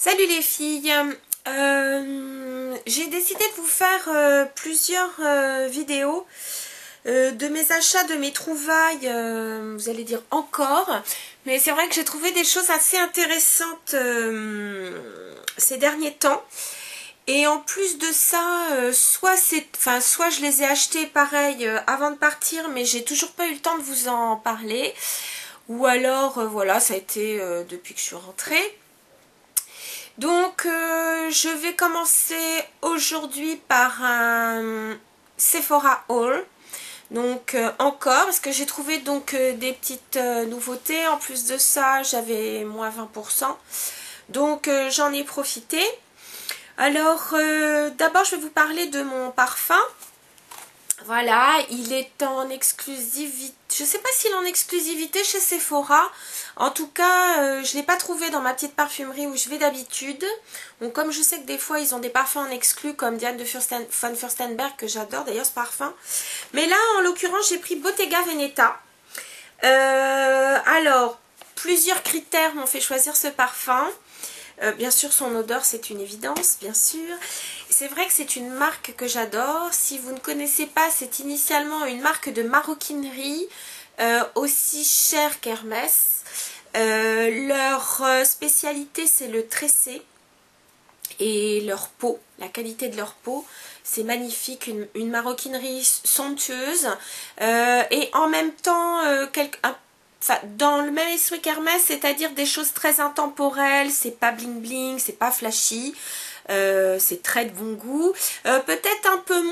Salut les filles, j'ai décidé de vous faire plusieurs vidéos de mes achats, de mes trouvailles, vous allez dire encore, mais c'est vrai que j'ai trouvé des choses assez intéressantes ces derniers temps. Et en plus de ça, soit je les ai achetés pareil avant de partir, mais j'ai toujours pas eu le temps de vous en parler, ou alors voilà, ça a été depuis que je suis rentrée. Donc je vais commencer aujourd'hui par un Sephora haul. Donc encore, parce que j'ai trouvé donc des petites nouveautés. En plus de ça, j'avais moins 20%. Donc j'en ai profité. Alors d'abord je vais vous parler de mon parfum. Voilà, il est en exclusivité. Je ne sais pas s'il est en exclusivité chez Sephora. En tout cas, je ne l'ai pas trouvé dans ma petite parfumerie où je vais d'habitude. Donc comme je sais que des fois ils ont des parfums en exclus comme Diane de von Furstenberg, que j'adore d'ailleurs ce parfum. Mais là en l'occurrence j'ai pris Bottega Veneta. Alors, plusieurs critères m'ont fait choisir ce parfum. Bien sûr son odeur c'est une évidence, bien sûr. C'est vrai que c'est une marque que j'adore. Si vous ne connaissez pas, c'est initialement une marque de maroquinerie aussi chère qu'Hermès. Leur spécialité c'est le tressé et leur peau, la qualité de leur peau. C'est magnifique, une maroquinerie somptueuse et en même temps dans le même esprit qu'Hermès, c'est-à-dire des choses très intemporelles, c'est pas bling bling, c'est pas flashy, c'est très de bon goût, peut-être un peu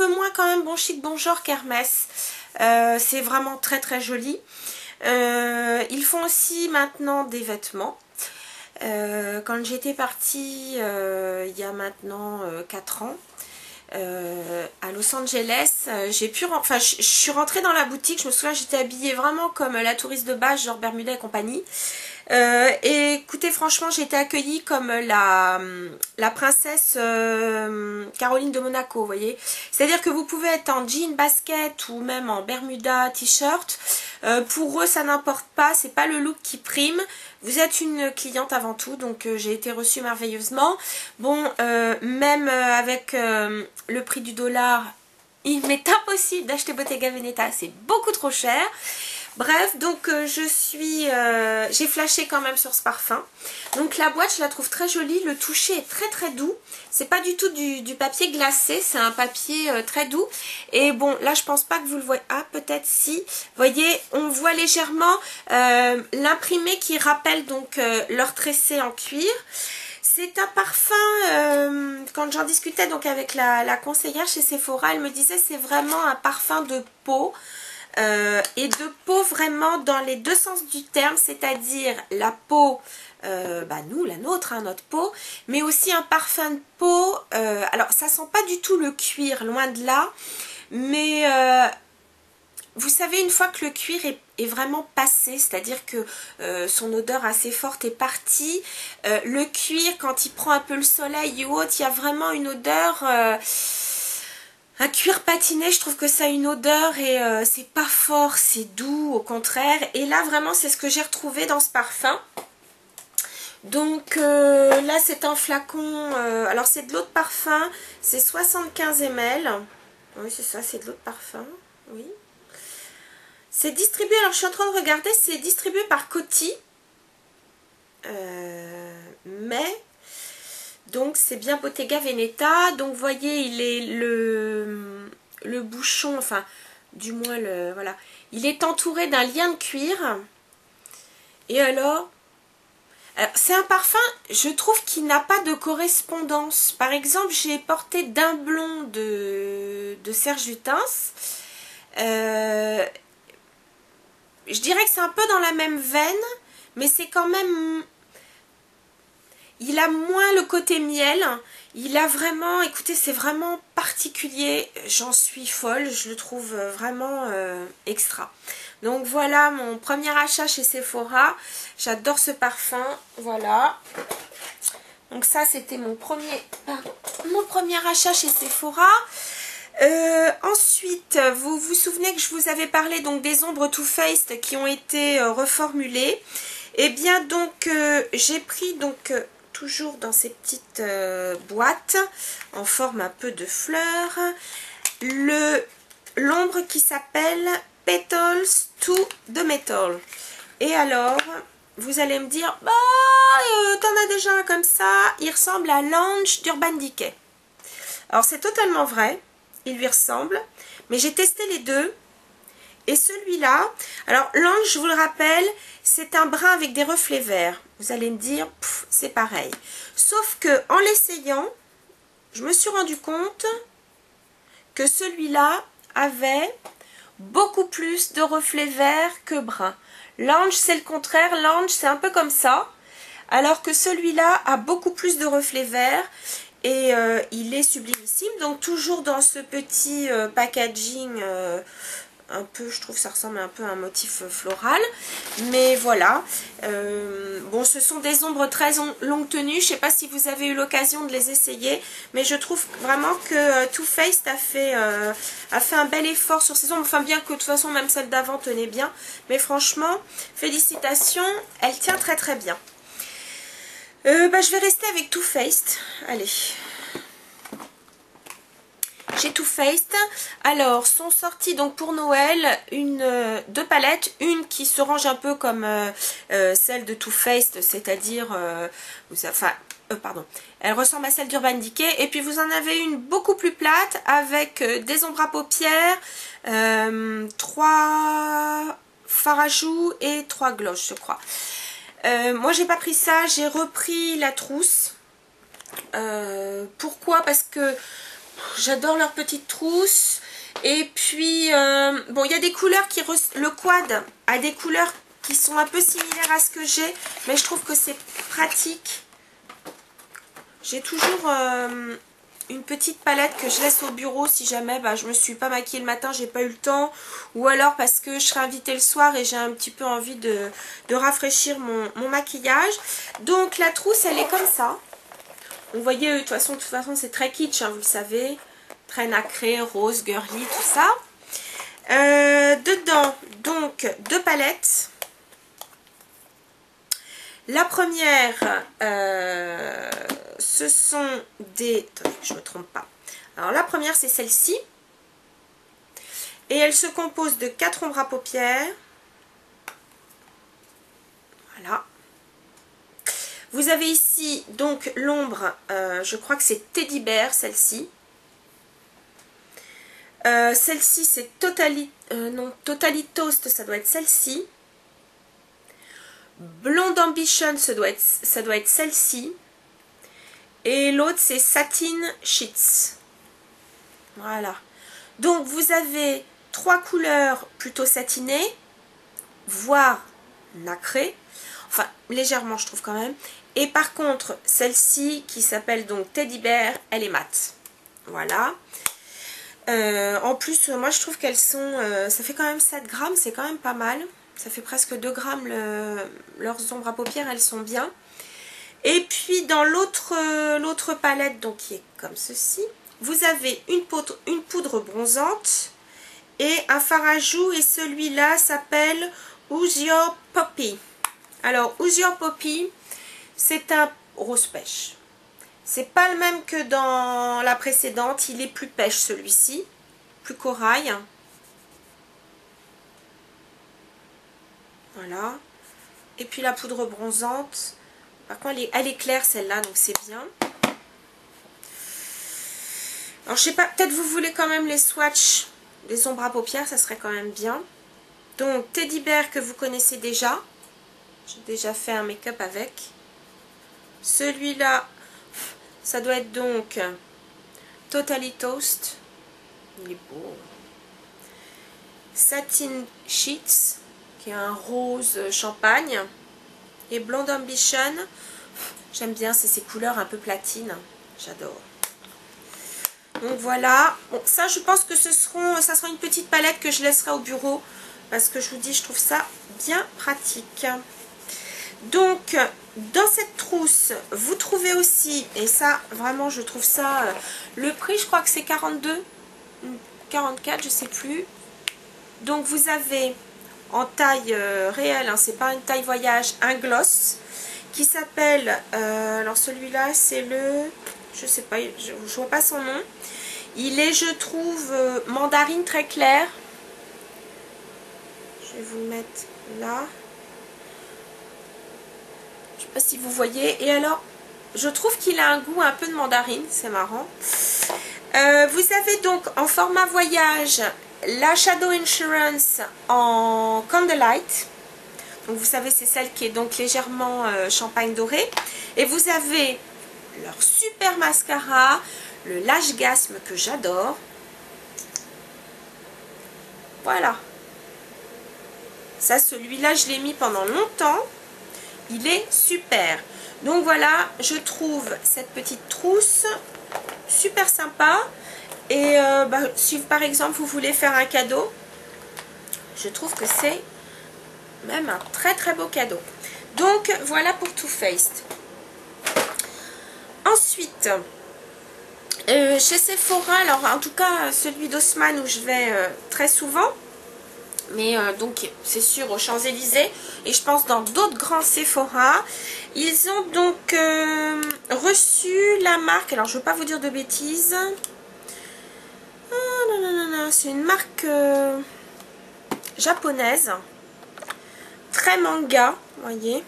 moins quand même bon chic bon genre qu'Hermès. C'est vraiment très très joli. Ils font aussi maintenant des vêtements. Quand j'étais partie il y a maintenant 4 ans à Los Angeles, je suis rentrée dans la boutique. Je me souviens, j'étais habillée vraiment comme la touriste de base, genre Bermuda et compagnie. Et écoutez, franchement, j'ai été accueillie comme la princesse Caroline de Monaco, vous voyez. C'est-à-dire que vous pouvez être en jean, basket ou même en Bermuda, t-shirt. Pour eux, ça n'importe pas, c'est pas le look qui prime. Vous êtes une cliente avant tout, donc j'ai été reçue merveilleusement. Bon, même avec le prix du dollar, il m'est impossible d'acheter Bottega Veneta, c'est beaucoup trop cher. Bref, donc j'ai flashé quand même sur ce parfum. Donc la boîte, je la trouve très jolie. Le toucher est très très doux. C'est pas du tout du papier glacé, c'est un papier très doux. Et bon, là je pense pas que vous le voyez. Ah, peut-être si. Vous voyez, on voit légèrement l'imprimé qui rappelle donc leur tressé en cuir. C'est un parfum, quand j'en discutais donc avec la conseillère chez Sephora, elle me disait c'est vraiment un parfum de peau. Et de peau vraiment dans les deux sens du terme, c'est-à-dire la peau, nous, la nôtre, hein, notre peau, mais aussi un parfum de peau, alors ça sent pas du tout le cuir, loin de là, mais vous savez, une fois que le cuir est vraiment passé, c'est-à-dire que son odeur assez forte est partie, le cuir, quand il prend un peu le soleil ou autre, il y a vraiment une odeur... un cuir patiné, je trouve que ça a une odeur et c'est pas fort, c'est doux au contraire. Et là vraiment c'est ce que j'ai retrouvé dans ce parfum. Donc là c'est un flacon, alors c'est de l'eau de parfum, c'est 75 ml. Oui c'est ça, c'est de l'eau de parfum, oui. C'est distribué, alors je suis en train de regarder, c'est distribué par Coty. Mais... donc c'est bien Bottega Veneta. Donc vous voyez, il est le bouchon, enfin du moins voilà, il est entouré d'un lien de cuir. Et alors c'est un parfum, je trouve qu'il n'a pas de correspondance. Par exemple, j'ai porté d'un blond de Serge Lutens. Je dirais que c'est un peu dans la même veine, mais c'est quand même... il a moins le côté miel, il a vraiment, écoutez, c'est vraiment particulier, j'en suis folle, je le trouve vraiment extra. Donc voilà mon premier achat chez Sephora, j'adore ce parfum, voilà. Donc ça c'était mon premier achat chez Sephora. Ensuite, vous vous souvenez que je vous avais parlé donc des ombres Too Faced qui ont été reformulées. Et bien donc j'ai pris donc toujours dans ces petites boîtes en forme un peu de fleurs l'ombre qui s'appelle Petals to the Metal. Et alors vous allez me dire bah t'en as déjà un comme ça, il ressemble à l'Ange d'Urban Decay. Alors c'est totalement vrai, il lui ressemble, mais j'ai testé les deux. Et celui-là, alors l'Ange, je vous le rappelle, c'est un brun avec des reflets verts. Vous allez me dire, c'est pareil. Sauf que en l'essayant, je me suis rendu compte que celui-là avait beaucoup plus de reflets verts que brun. L'Ange, c'est le contraire. L'Ange, c'est un peu comme ça. Alors que celui-là a beaucoup plus de reflets verts. Et il est sublimissime. Donc toujours dans ce petit packaging un peu, je trouve que ça ressemble un peu à un motif floral, mais voilà. Bon, ce sont des ombres très longue tenue, je sais pas si vous avez eu l'occasion de les essayer, mais je trouve vraiment que Too Faced a fait un bel effort sur ces ombres, enfin bien que de toute façon même celle d'avant tenait bien, mais franchement, félicitations, elle tient très très bien. Je vais rester avec Too Faced, allez. Chez Too Faced, alors sont sorties donc pour Noël deux palettes, une qui se range un peu comme celle de Too Faced, c'est-à-dire, elle ressemble à celle d'Urban Decay, et puis vous en avez une beaucoup plus plate avec des ombres à paupières, 3 fards à joues et 3 gloss je crois. Moi j'ai pas pris ça, j'ai repris la trousse. Pourquoi? Parce que j'adore leurs petites trousses. Et puis, bon, il y a des couleurs qui... Le quad a des couleurs qui sont un peu similaires à ce que j'ai. Mais je trouve que c'est pratique. J'ai toujours une petite palette que je laisse au bureau si jamais je me suis pas maquillée le matin, j'ai pas eu le temps. Ou alors parce que je serai invitée le soir et j'ai un petit peu envie de rafraîchir mon maquillage. Donc la trousse, elle est comme ça. Vous voyez, de toute façon c'est très kitsch, hein, vous le savez. Très nacré, rose, girly, tout ça. Dedans, donc, 2 palettes. La première, ce sont des... Attendez, je ne me trompe pas. Alors, la première, c'est celle-ci. Et elle se compose de 4 ombres à paupières. Voilà. Vous avez ici donc l'ombre, je crois que c'est Teddy Bear, celle-ci. Celle-ci c'est Totally Toast, ça doit être celle-ci. Blonde Ambition, ça doit être celle-ci. Et l'autre c'est Satin Sheets. Voilà. Donc vous avez 3 couleurs plutôt satinées, voire nacrées. Enfin, légèrement, je trouve quand même. Et par contre, celle-ci, qui s'appelle donc Teddy Bear, elle est mate. Voilà. En plus, moi, je trouve qu'elles sont... ça fait quand même 7 grammes, c'est quand même pas mal. Ça fait presque 2 grammes leurs ombres à paupières, elles sont bien. Et puis, dans l'autre palette, donc qui est comme ceci, vous avez une poudre bronzante et un fard à joues. Et celui-là s'appelle Who's Your Poppy. Alors, Who's Your Poppy, c'est un rose pêche. C'est pas le même que dans la précédente. Il est plus pêche celui-ci, plus corail. Voilà. Et puis la poudre bronzante. Par contre, elle est claire celle-là, donc c'est bien. Alors, je sais pas, peut-être vous voulez quand même les swatchs des ombres à paupières, ça serait quand même bien. Donc, Teddy Bear que vous connaissez déjà. J'ai déjà fait un make-up avec. Celui-là, ça doit être donc Totally Toast. Il est beau. Satin Sheets, qui est un rose champagne. Et Blonde Ambition. J'aime bien, c'est ces couleurs un peu platine. J'adore. Donc voilà. Bon, ça, je pense que ça sera une petite palette que je laisserai au bureau. Parce que je vous dis, je trouve ça bien pratique. Donc, dans cette trousse, vous trouvez aussi, et ça, vraiment, je trouve ça, le prix, je crois que c'est 42, 44, je sais plus. Donc, vous avez en taille réelle, hein, c'est pas une taille voyage, un gloss qui s'appelle, alors celui-là c'est le, je sais pas, je vois pas son nom. Il est, je trouve, mandarine très clair. Je vais vous le mettre là. Je sais pas si vous voyez. Et alors, je trouve qu'il a un goût un peu de mandarine, c'est marrant. Vous avez donc en format voyage la Shadow Insurance en Candlelight. Donc vous savez, c'est celle qui est donc légèrement champagne doré. Et vous avez leur super mascara, le Lash Gasme que j'adore. Voilà. Ça, celui-là, je l'ai mis pendant longtemps. Il est super. Donc voilà, je trouve cette petite trousse super sympa. Et si par exemple vous voulez faire un cadeau, je trouve que c'est même un très très beau cadeau. Donc voilà pour Too Faced. Ensuite, chez Sephora, alors en tout cas celui d'Haussmann où je vais très souvent, mais donc c'est sûr aux Champs-Élysées et je pense dans d'autres grands Sephora, ils ont donc reçu la marque, alors je ne veux pas vous dire de bêtises, c'est une marque japonaise, très manga, vous voyez,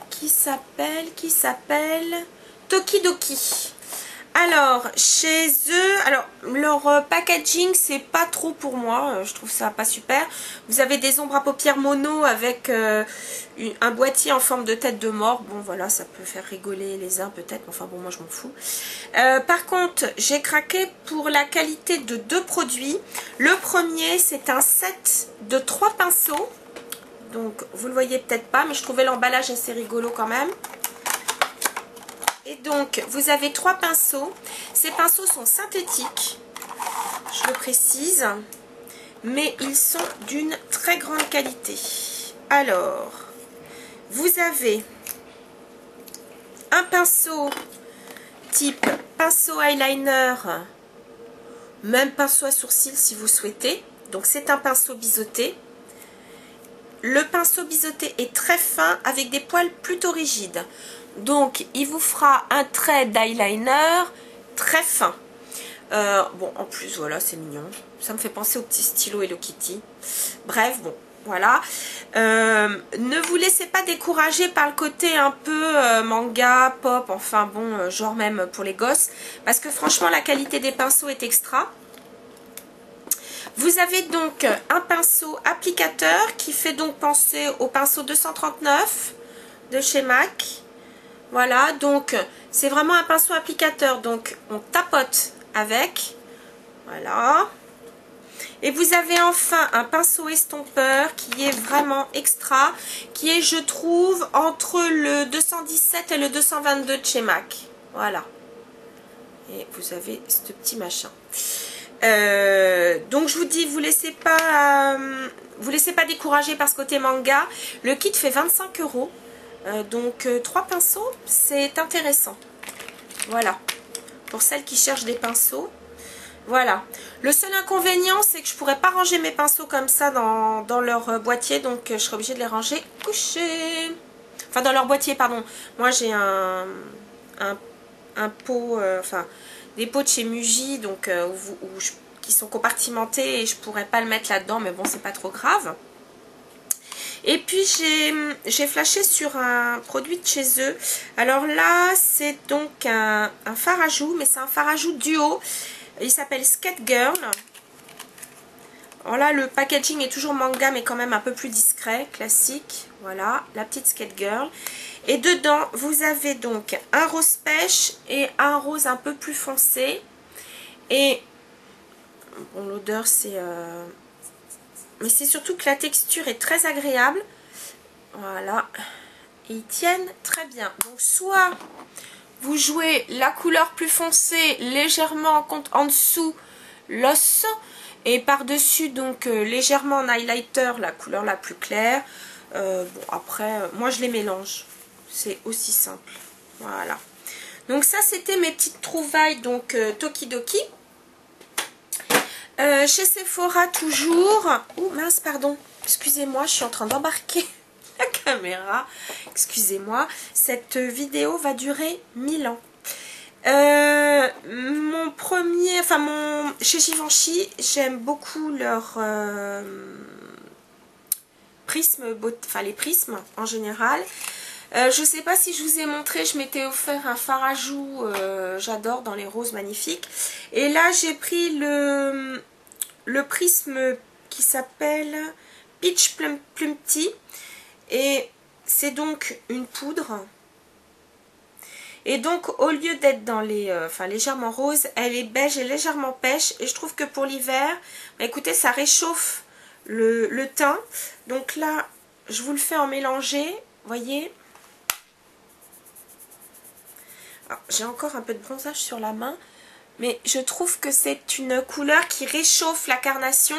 qui s'appelle Tokidoki. Alors, chez eux, alors leur packaging, c'est pas trop pour moi, je trouve ça pas super. Vous avez des ombres à paupières mono avec un boîtier en forme de tête de mort. Bon, voilà, ça peut faire rigoler les uns peut-être, enfin bon, moi je m'en fous. Par contre, j'ai craqué pour la qualité de deux produits. Le premier, c'est un set de 3 pinceaux. Donc, vous le voyez peut-être pas, mais je trouvais l'emballage assez rigolo quand même. Et donc, vous avez 3 pinceaux. Ces pinceaux sont synthétiques, je le précise, mais ils sont d'une très grande qualité. Alors, vous avez un pinceau type pinceau eyeliner, même pinceau à sourcils si vous souhaitez. Donc, c'est un pinceau biseauté. Le pinceau biseauté est très fin avec des poils plutôt rigides. Donc, il vous fera un trait d'eyeliner très fin. Bon, en plus, voilà, c'est mignon. Ça me fait penser au petit stylo Hello Kitty. Bref, bon, voilà. Ne vous laissez pas décourager par le côté un peu manga, pop, enfin bon, genre même pour les gosses. Parce que franchement, la qualité des pinceaux est extra. Vous avez donc un pinceau applicateur qui fait donc penser au pinceau 239 de chez MAC. Voilà, donc c'est vraiment un pinceau applicateur, donc on tapote avec, voilà. Et vous avez enfin un pinceau estompeur qui est vraiment extra, qui est, je trouve, entre le 217 et le 222 de chez MAC, voilà. Et vous avez ce petit machin. Donc je vous dis, vous laissez pas décourager par ce côté manga. Le kit fait 25 €. Donc 3 pinceaux, c'est intéressant. Voilà, pour celles qui cherchent des pinceaux. Voilà. Le seul inconvénient, c'est que je pourrais pas ranger mes pinceaux comme ça dans leur boîtier. Donc je serai obligée de les ranger couchés. Enfin dans leur boîtier, pardon. Moi j'ai un pot, enfin des pots de chez Muji, donc qui sont compartimentés et je pourrais pas le mettre là-dedans, mais bon, c'est pas trop grave. Et puis j'ai flashé sur un produit de chez eux. Alors là, c'est donc un fard à joues, mais c'est un fard à joues duo. Il s'appelle Skate Girl. Alors là, le packaging est toujours manga, mais quand même un peu plus discret, classique. Voilà, la petite Skate Girl. Et dedans, vous avez donc un rose pêche et un rose un peu plus foncé. Et bon, l'odeur, c'est... mais c'est surtout que la texture est très agréable. Voilà. Et ils tiennent très bien. Donc soit vous jouez la couleur plus foncée légèrement en dessous l'os. Et par-dessus donc légèrement en highlighter la couleur la plus claire. Bon après, moi je les mélange. C'est aussi simple. Voilà. Donc ça c'était mes petites trouvailles donc Tokidoki. Chez Sephora toujours. Oh mince, pardon. excusez-moi, je suis en train d'embarquer la caméra. Excusez-moi, cette vidéo va durer 1000 ans. Mon premier, enfin chez Givenchy, j'aime beaucoup leur prisme, enfin les prismes en général. Je sais pas si je vous ai montré, je m'étais offert un fard à joues, j'adore, dans les roses magnifiques. Et là j'ai pris le prisme qui s'appelle Peach Plum Tea. Et c'est donc une poudre. Et donc au lieu d'être dans les, légèrement rose, elle est beige et légèrement pêche. Et je trouve que pour l'hiver, bah, écoutez, ça réchauffe le teint. Donc là, je vous le fais en mélanger, voyez. J'ai encore un peu de bronzage sur la main, mais je trouve que c'est une couleur qui réchauffe la carnation.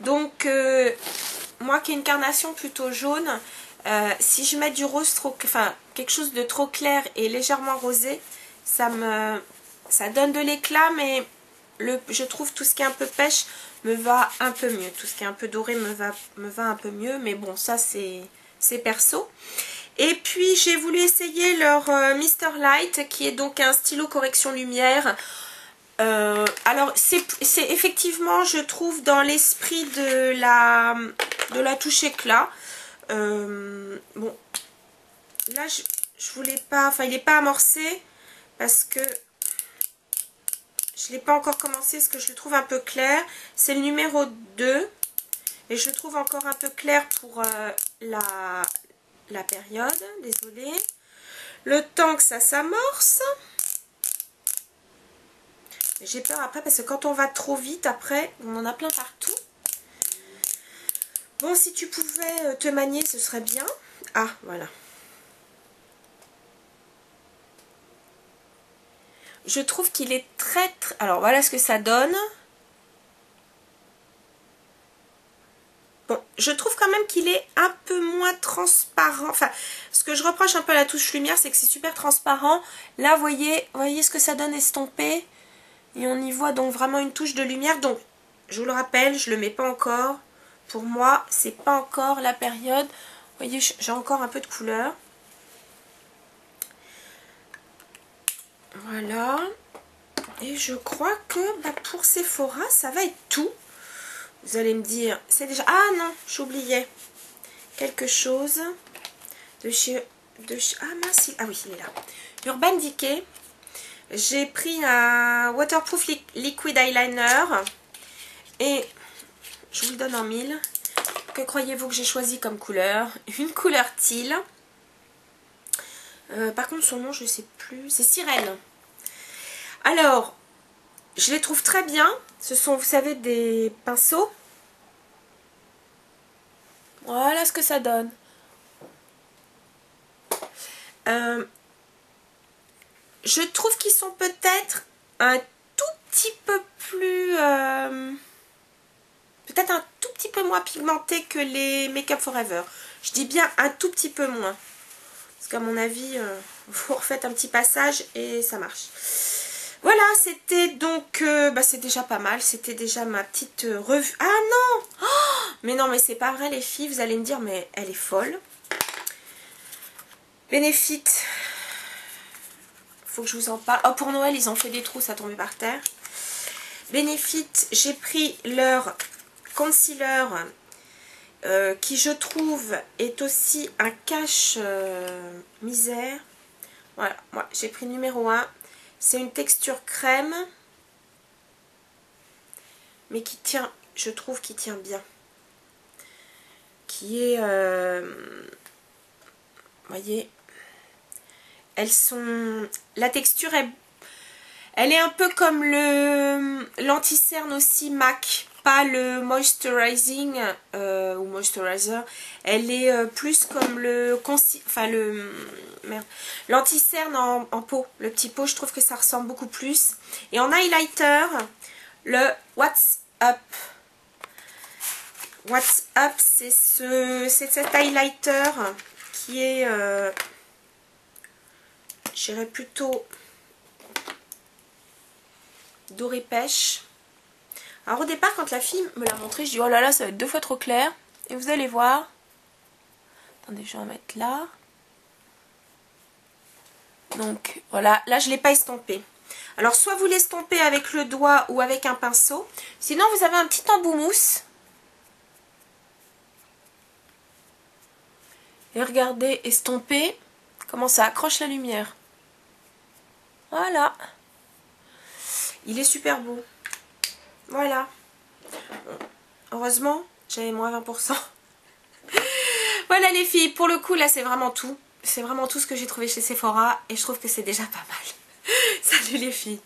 Donc, moi qui ai une carnation plutôt jaune, si je mets du rose trop, enfin quelque chose de trop clair et légèrement rosé, ça donne de l'éclat, mais je trouve tout ce qui est un peu pêche me va un peu mieux. Tout ce qui est un peu doré me va un peu mieux, mais bon, ça c'est perso. Et puis j'ai voulu essayer leur Mr Light, qui est donc un stylo correction lumière. Alors c'est effectivement, je trouve, dans l'esprit de la touche éclat. Bon, là je voulais pas, enfin il n'est pas amorcé parce que je l'ai pas encore commencé, parce que je le trouve un peu clair. C'est le numéro 2 et je le trouve encore un peu clair pour la période, désolée. Le temps que ça s'amorce. J'ai peur après parce que quand on va trop vite, après, on en a plein partout. Bon, si tu pouvais te manier, ce serait bien. Ah, voilà. Je trouve qu'il est très... Alors, voilà ce que ça donne. Bon, je trouve quand même qu'il est un peu moins transparent. Enfin, ce que je reproche un peu à la touche lumière, c'est que c'est super transparent. Là, voyez ce que ça donne estompé. Et on y voit donc vraiment une touche de lumière. Donc, je vous le rappelle, je ne le mets pas encore. Pour moi, c'est pas encore la période. Vous voyez, j'ai encore un peu de couleur. Voilà. Et je crois que pour Sephora, ça va être tout. Vous allez me dire, c'est déjà... Ah non, j'oubliais quelque chose de chez... Ah mince, ah oui, il est là. Urban Decay. J'ai pris un Waterproof Liquid Eyeliner. Et je vous le donne en 1000. Que croyez-vous que j'ai choisi comme couleur? Une couleur teal. Par contre, son nom, je ne sais plus. C'est Sirène. Alors, je les trouve très bien. Ce sont, vous savez, des pinceaux. Voilà ce que ça donne. Je trouve qu'ils sont peut-être un tout petit peu plus... peut-être un tout petit peu moins pigmentés que les Make Up Forever. Je dis bien un tout petit peu moins. Parce qu'à mon avis, vous refaites un petit passage et ça marche. Voilà, c'était donc... c'est déjà pas mal. C'était déjà ma petite revue. Ah non, oh, mais non, mais c'est pas vrai les filles. Vous allez me dire, mais elle est folle. Benefit. Faut que je vous en parle. Oh, pour Noël, ils ont fait des trous, ça tombait par terre. Benefit, j'ai pris leur concealer qui, je trouve, est aussi un cache misère. Voilà, moi j'ai pris numéro 1. C'est une texture crème, mais qui tient, je trouve, qui tient bien. Qui est, voyez, elles sont, la texture elle est un peu comme l'anti-cerne aussi MAC, pas le moisturizing ou moisturizer. Elle est plus comme l'anti-cerne en peau, le petit pot. Je trouve que ça ressemble beaucoup plus. Et en highlighter, le What's Up. What's Up, c'est cet highlighter qui est, je dirais plutôt doré pêche. Alors au départ, quand la fille me l'a montré, je dis oh là là, ça va être 2 fois trop clair. Et vous allez voir. Attendez, je vais en mettre là. Donc voilà, là je ne l'ai pas estompé. Alors soit vous l'estompez avec le doigt ou avec un pinceau. Sinon vous avez un petit embout mousse. Et regardez, estomper, comment ça accroche la lumière. Voilà. Il est super beau. Voilà. Heureusement, j'avais moins 20%. Voilà les filles, pour le coup là c'est vraiment tout. C'est vraiment tout ce que j'ai trouvé chez Sephora et je trouve que c'est déjà pas mal. Salut les filles.